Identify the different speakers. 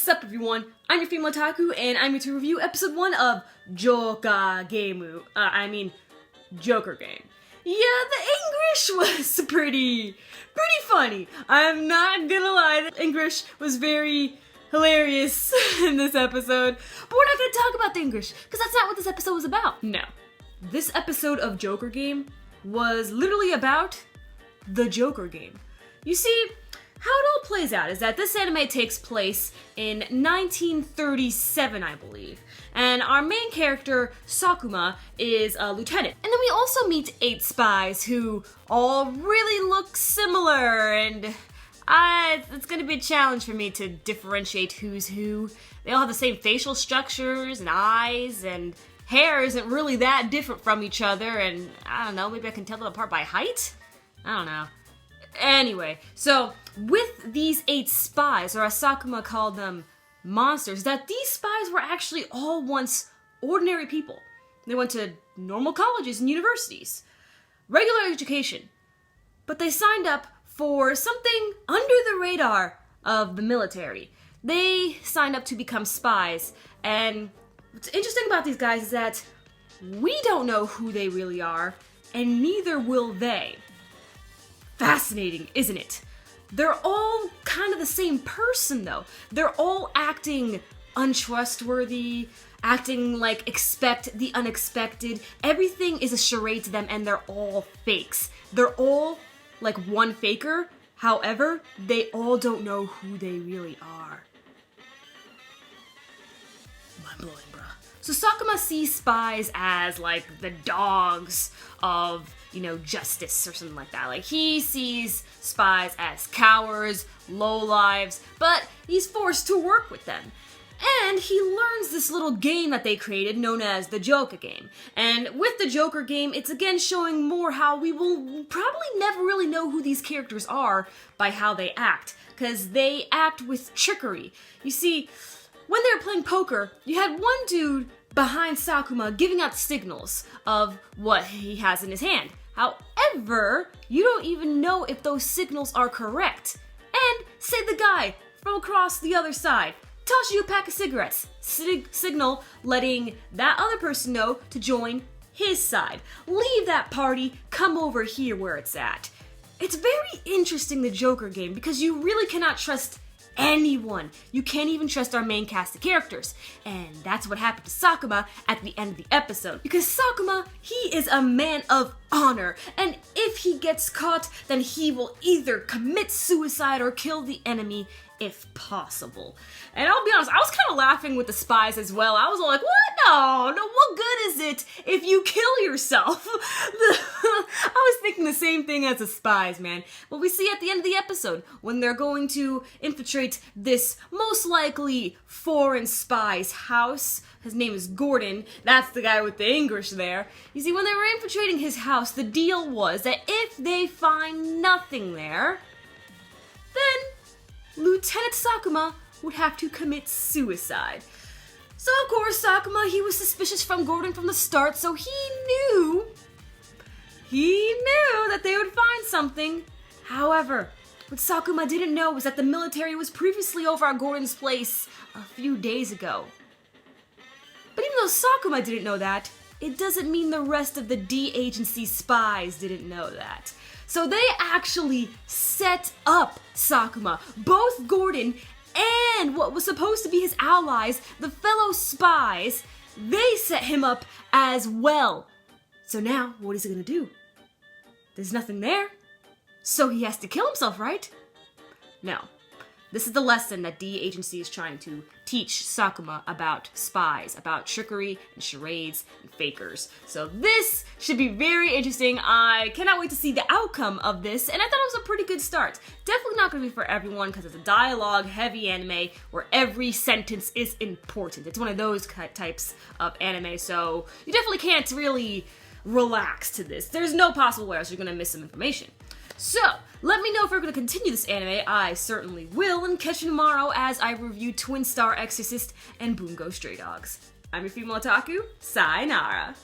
Speaker 1: What's up, everyone? I'm your female otaku, and I'm here to review episode 1 of JOHKA GAMEU. Joker game. Yeah, the English was pretty funny. I'm not gonna lie, the English was very hilarious in this episode. But we're not gonna talk about the English, because that's not what this episode was about. No. This episode of Joker game was literally about the Joker game. You see, how it all plays out is that this anime takes place in 1937, I believe. And our main character, Sakuma, is a lieutenant. And then we also meet 8 spies who all really look similar, and it's gonna be a challenge for me to differentiate who's who. They all have the same facial structures and eyes, and hair isn't really that different from each other, and I don't know, maybe I can tell them apart by height? I don't know. Anyway, so with these 8 spies, or as Sakuma called them, monsters, that these spies were actually all once ordinary people. They went to normal colleges and universities, regular education, but they signed up for something under the radar of the military. They signed up to become spies, and what's interesting about these guys is that we don't know who they really are, and neither will they. Fascinating, isn't it? They're all kind of the same person, though. They're all acting untrustworthy, acting like expect the unexpected. Everything is a charade to them, and they're all fakes. They're all like one faker. However, they all don't know who they really are. Mind-blowing, bruh. So Sakuma sees spies as like the dogs of, you know, justice or something like that. Like, he sees spies as cowards, lowlives, but he's forced to work with them. And he learns this little game that they created known as the JOHKA game. And with the Joker game, it's again showing more how we will probably never really know who these characters are by how they act, because they act with trickery. You see, when they were playing poker, you had one dude behind Sakuma giving out signals of what he has in his hand. However, you don't even know if those signals are correct. And say the guy from across the other side tosses you a pack of cigarettes, signal letting that other person know to join his side. Leave that party, come over here where it's at. It's very interesting, the Joker game, because you really cannot trust anyone. You can't even trust our main cast of characters. And that's what happened to Sakuma at the end of the episode. Because Sakuma, he is a man of honor. And if he gets caught, then he will either commit suicide or kill the enemy if possible. And I'll be honest, I was kind of laughing with the spies as well. I was all like, what? No, what good is it if you kill yourself? I was thinking the same thing as the spies, man. But we see at the end of the episode, when they're going to infiltrate this most likely foreign spy's house. His name is Gordon. That's the guy with the English there. You see, when they were infiltrating his house, the deal was that if they find nothing there, then Lieutenant Sakuma would have to commit suicide. So of course, Sakuma, he was suspicious from Gordon from the start, so he knew that they would find something. However, what Sakuma didn't know was that the military was previously over at Gordon's place a few days ago. But even though Sakuma didn't know that, it doesn't mean the rest of the D agency spies didn't know that. So they actually set up Sakuma, both Gordon and what was supposed to be his allies, the fellow spies. They set him up as well. So now, what is he gonna do? There's nothing there. So he has to kill himself, right? No. This is the lesson that D agency is trying to teach Sakuma about spies, about trickery and charades and fakers. So this should be very interesting. I cannot wait to see the outcome of this, and I thought it was a pretty good start. Definitely not going to be for everyone, because it's a dialogue-heavy anime where every sentence is important. It's one of those types of anime, so you definitely can't really relax to this. There's no possible way else you're going to miss some information. So, let me know if we're going to continue this anime. I certainly will, and catch you tomorrow as I review Twin Star Exorcist and Bungo Stray Dogs. I'm your female otaku, sayonara.